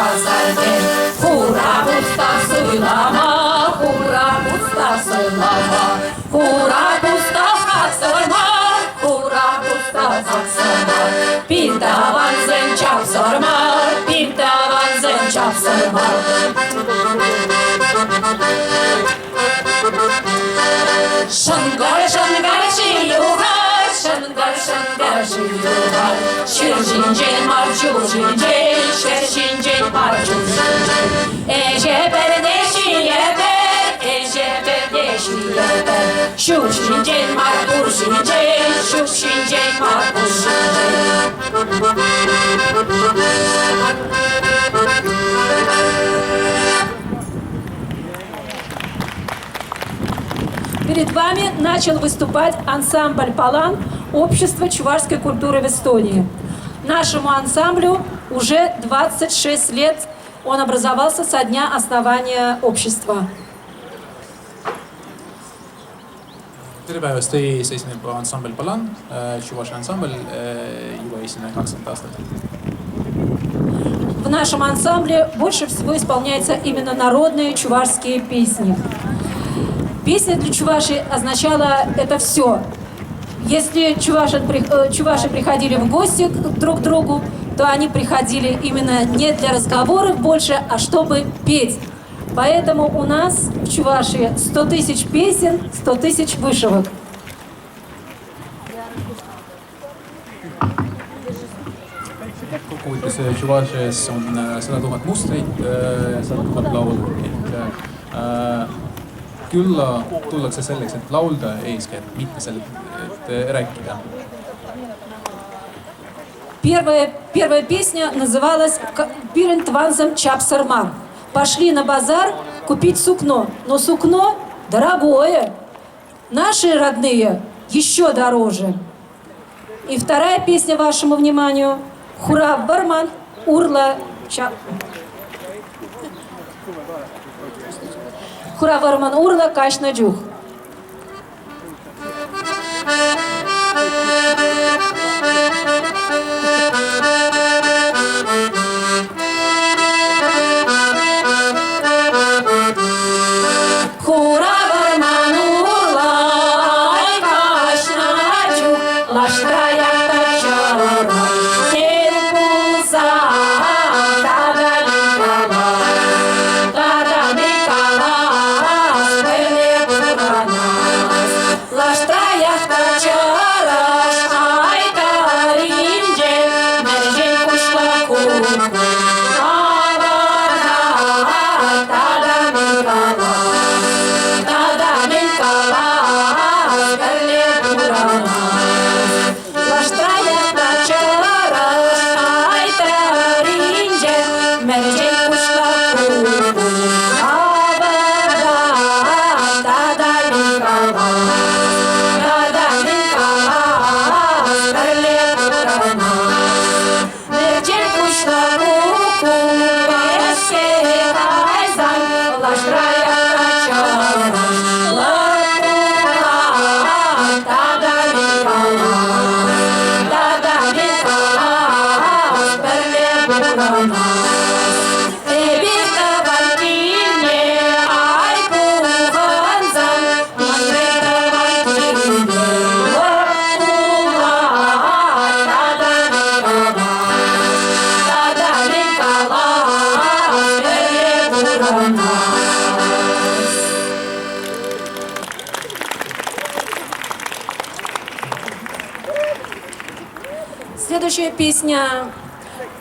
pazarken. Hurra usta söylama, hurra usta söylama. Hurra usta saksırma, hurra usta saksırma. Bir davan zen çapsırma, bir davan zen çapsırma. Şangar şangar şiyuhar, şangar şangar şiyuhar. Şirşincin marşuşincin, şirşincin marşuşincin. Eşeberdeşiyeber, eşeberdeşiyeber. Şuşincin marşuşincin, şuşincin marşuşincin. Перед вами начал выступать ансамбль «Палан» Общества чувашской культуры в Эстонии. Нашему ансамблю уже 26 лет. Он образовался со дня основания общества. Tere päevast, teie ees esineb ansambel Palan, Чуваши ansambel, juba esineb 20 aastat. В нашем ансамбле больше всего исполняются именно народные чувашские песни. Песня для чувашей означала это все. Если чуваши приходили в гости друг к другу, то они приходили именно не для разговоров больше, а чтобы петь. Поэтому у нас в Чувашии 100 тысяч песен, 100 тысяч вышивок. Kokkuvõttes Čuvašias on 100 000 mustrit, 100 000 laulu. Külla tullakse selleks, et laulda eeskätt, mitte selleks, et rääkida. Первая песня называлась «Пирен тванзам чапсармар». Пошли на базар купить сукно, но сукно дорогое. Наши родные еще дороже. И вторая песня вашему вниманию «Хура Варман Урла Чап». Хура Варман Урла Кашна Джух. Следующая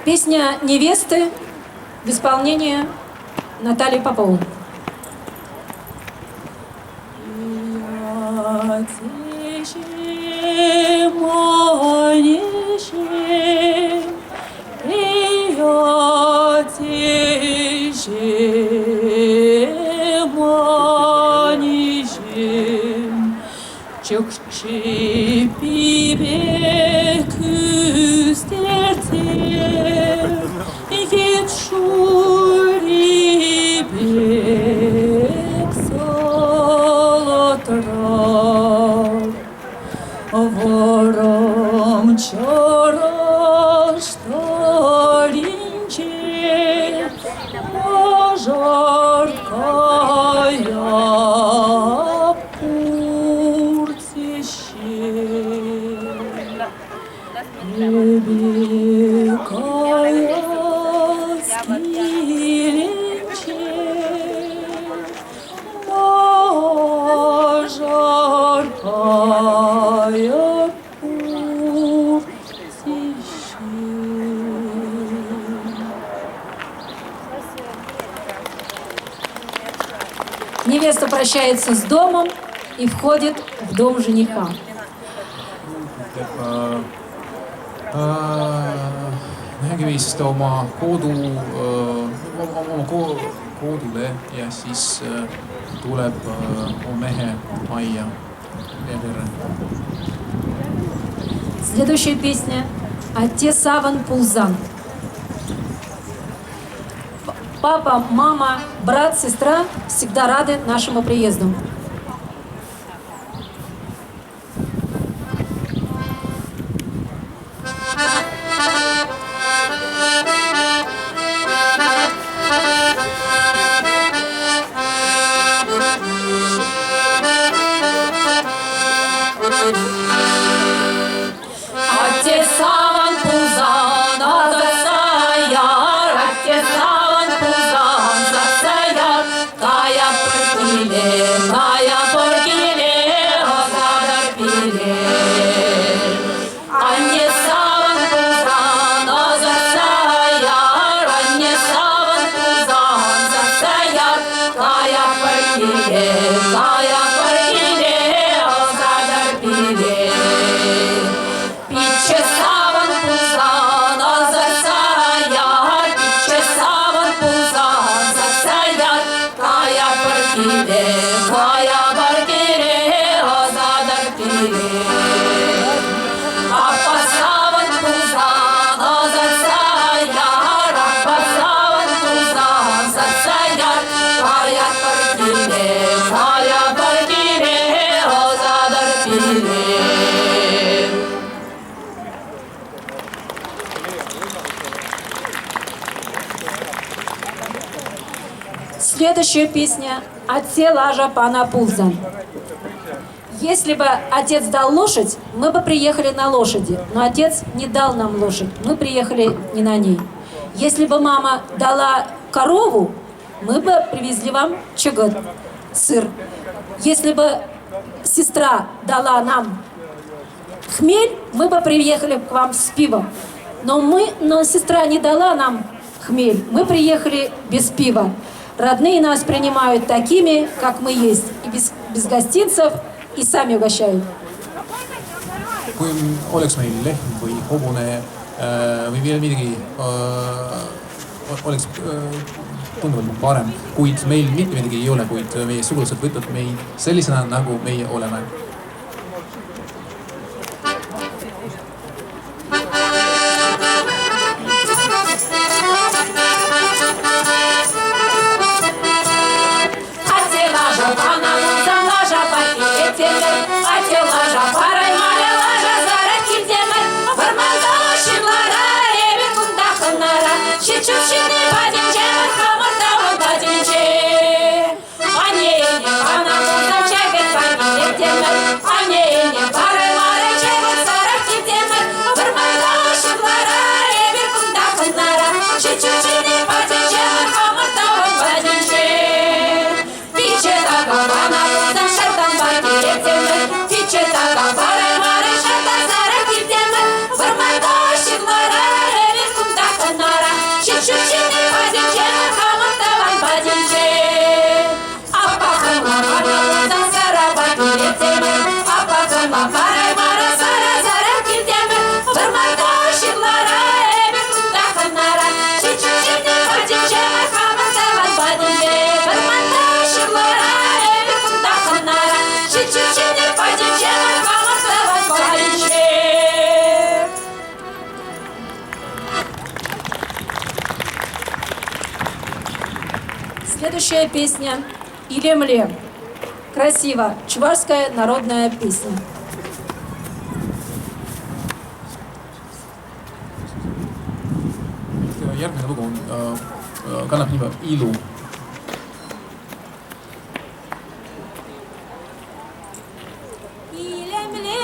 песня невесты в исполнении Натальи Поповой. жаркая Невеста прощается с домом и входит в дом жениха. nägeviisist oma koodule ja siis tuleb oma mehe majja ja perre. Следующая песня «Отец Саван Пулзан». Папа, мама, брат, сестра всегда рады нашему приезду. Отец Саван Пулзан, Азасаяр, отец Саван Пулзан, Азасаяр, Кая Поркиле, Озадар Пиле. Анне Саван Пулзан, Азасаяр, Анне Саван Пулзан, Азасаяр, Кая Поркиле, Озадар Пиле. Пиче Саван Пулзан, Азасаяр, Пиче Саван Пулзан, Азасаяр, Кая Поркиле, Озадар Пиле. Апа Саван Пулзан, Азасаяр, Апа Саван Пулзан, Азасаяр, Кая Поркиле, Озадар Пиле. Следующая песня «Отце Лажа Пана Пулзан». Если бы отец дал лошадь, мы бы приехали на лошади, но отец не дал нам лошадь, мы приехали не на ней. Если бы мама дала корову, мы бы привезли вам чагот, сыр. Если бы сестра дала нам хмель, мы бы приехали к вам с пивом. Но сестра не дала нам хмель, мы приехали без пива. Родные нас принимают такими, как мы есть, и без гостинцев, и sami угощают. Kui oleks meil lehm või hobune või veel midagi, oleks tunduvalt parem, kuid meil mitte midagi ei ole, kuid meie sugulased võtavad meid sellisena, nagu meie oleme. Следующая песня «Илемле». Красиво. Чувашская народная песня. Järgmine lugu kannab nime Ilu. Илемле,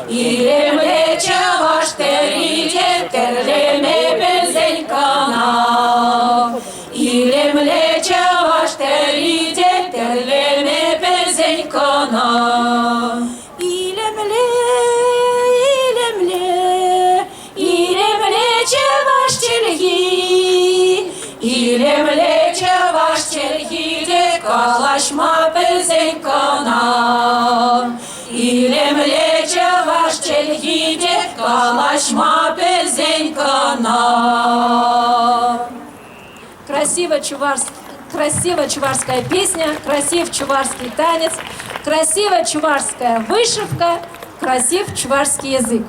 İlemle çavaş terice terleme benzen kana. İlemle çavaş terice terleme benzen kana. İlemle, ilemle, ilemle çavaş çelgi. İlemle çavaş çelgi de kalaşma benzen kana. İlemle çavaş çelgide калашма безень кана. Красивая чувашская песня, красив чувашский танец, красивая чувашская вышивка, красив чувашский язык.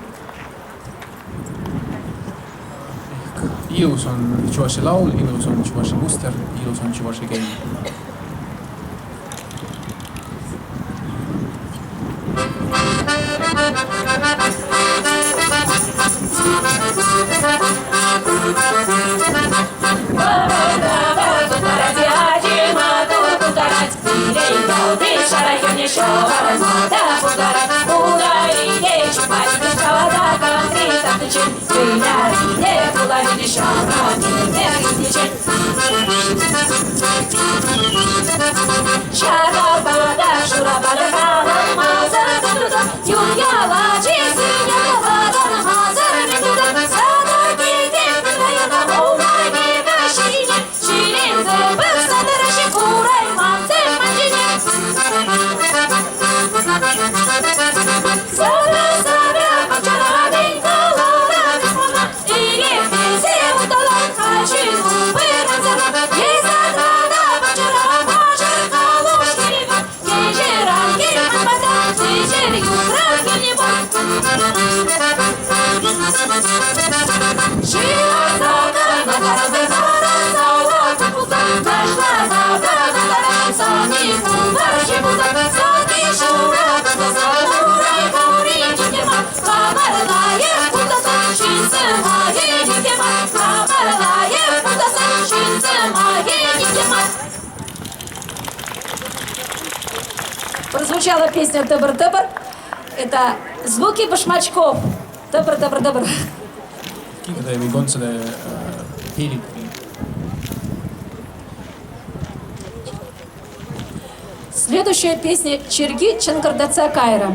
Ilus on Tšuvaši laul, ilus on Tšuvaši muster, ilus on Tšuvaši keel. Прозвучала песня «Добр-добр». Это звуки башмачков. Добр-добр-добр. Kingade või kontsade hiilid. Следующая песня «Черги Чангардаца Кайра».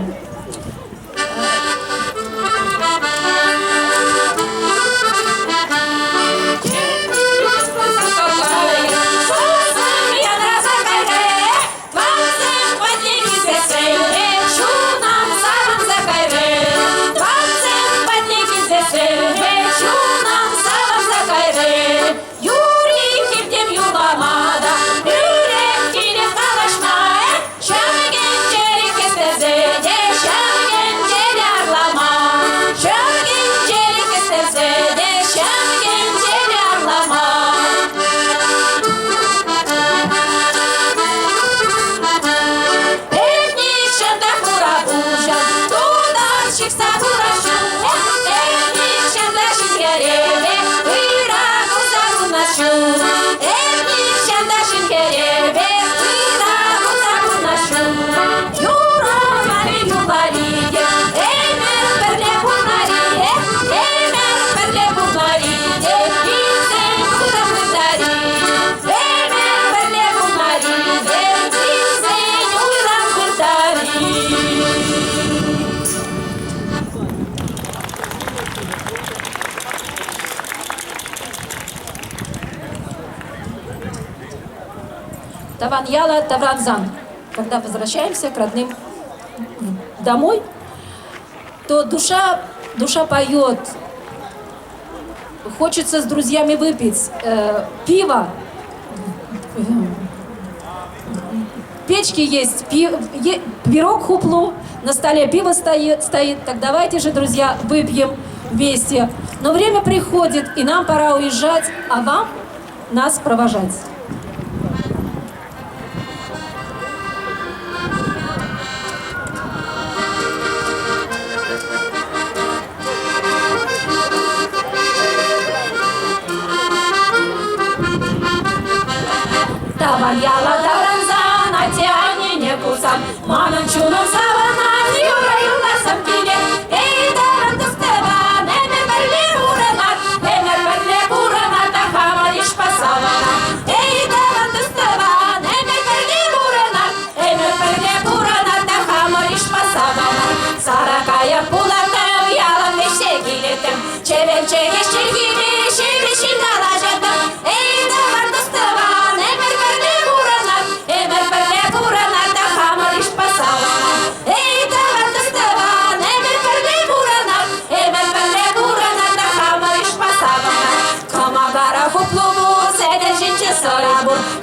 Таваньяла Тавранзан. Когда возвращаемся к родным домой, то душа поет. Хочется с друзьями выпить пиво. В печке есть пирог хуплу, на столе пиво стоит. Так давайте же, друзья, выпьем вместе. Но время приходит, и нам пора уезжать, а вам нас провожать. Таваньяла Тавранзан, атяни не кусан, манан чунам саванан, юра юла сампиле.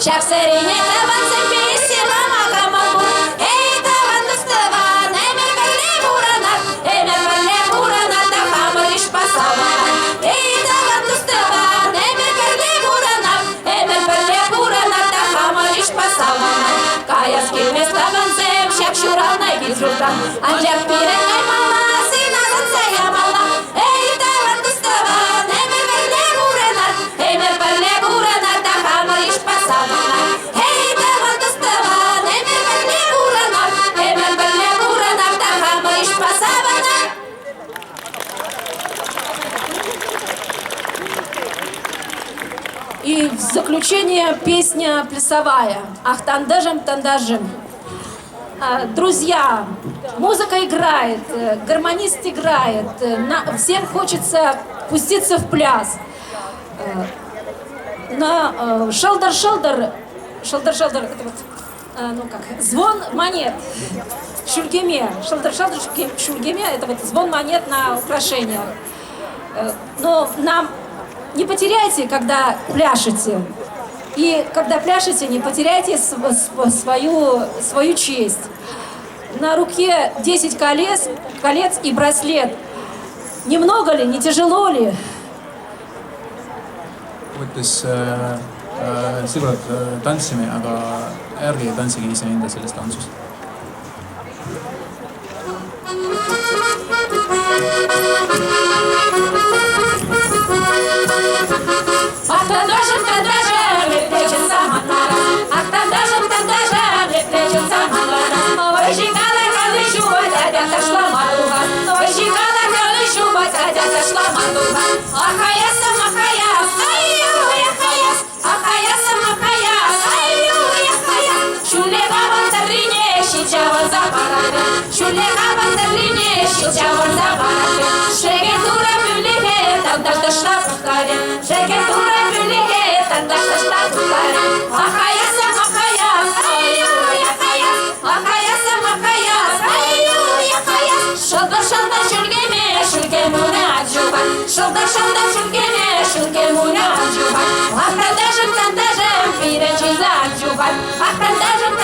Шахсарине табанцем весело макамамбур. Эй, табан дустава, немер перле буранат, эмер перле буранат, да хамариш пасавана. Эй, табан дустава, немер перле буранат, эмер перле буранат, да хамариш пасавана. Каяский мест табанцем, шак шурал на гизрутан, анжак пирен аймала, сына занцая мала. Эй, табан дустава, немер перле буранат, эмер перле буранат, да хамариш пасавана. Эй, табан дустава, немер перле буранат, эмер перле буранат, да хамариш пасавана. И в заключение песня плясовая. Ах, тандажем, тандажем. Друзья, музыка играет, гармонист играет, всем хочется пуститься в пляс. На шалдар-шалдар, шалдар-шалдар, это вот, ну как, звон монет, шульгеме, шалдар-шалдар, шульгеме, это вот звон монет на украшениях. Но нам не потеряйте, когда пляшете. И когда пляшете, не потеряйте свою честь. На руке 10 колец и браслет. Немного ли, не тяжело ли? võttes sõbrad tantsime, aga ärge tantsige iseenda sellest tantsust. Ах, тандажем, лепечется манара. Ах, тандажем, лепечется манара. Ой, жигала, калышу, дядя дошла маруга. Ой, жигала, калышу, дядя дошла маруга. Ахаяса, махаяс, ай-ю-я, хаяс. Ахаяса, махаяс, ай-ю-я, хаяс. Шулега вантарине, щичава за барабе. Шулега вантарине, щичава за барабе. Шегетура пюлихе, тандаж дошла пухаре. Шегетура пюлихе, тандаж дошла пухаре. Ахаяса, махаяс, ай-ю-я, хаяс. Ахаяса, махаяс, ай-ю-я, хаяс. Шалдар, шульгеме, шульгемуне аджуба. Шалдар, шульгеме, шульгемуне аджуба. Ах, тандажем, пиренчи за аджуба. Ах, тандажем,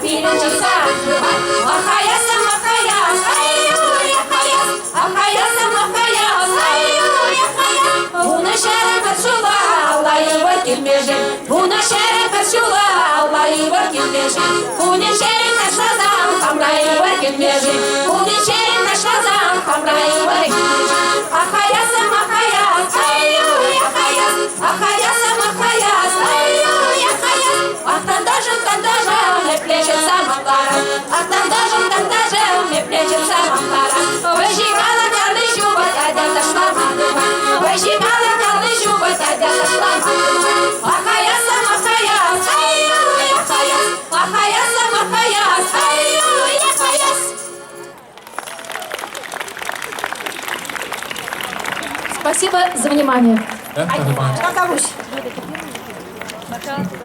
пиренчи за аджуба. Ахаяса, махаяс, ай-ю-я, хаяс. Ахаяса, махаяс, ай-ю-я, хаяс. Уна шере пачула, Аллахи вакилмежи. Уна шере пачула, Аллахи вакилмежи. Уна шере ташлазам, хамраи вакилмежи. Уна шере ташлазам, хамраи вакилмежи. Ахаяса, махаяс, ай-ю-я, хаяс. Ахаяса, махаяс, ай-ю-я, хаяс. Ах, тандажем, мне плечется махара. Ах, тандажем, мне плечется махара. Ой, жигала, калышу, дядя дошла мадуга. Ой, жигала, калышу, дядя дошла мадуга. Ахаяса, махаяс, ай-ю-я, хаяс. Ахаяса, махаяс, ай-ю-я, хаяс. Спасибо за внимание. Jah, tähelepanu. Каковусь.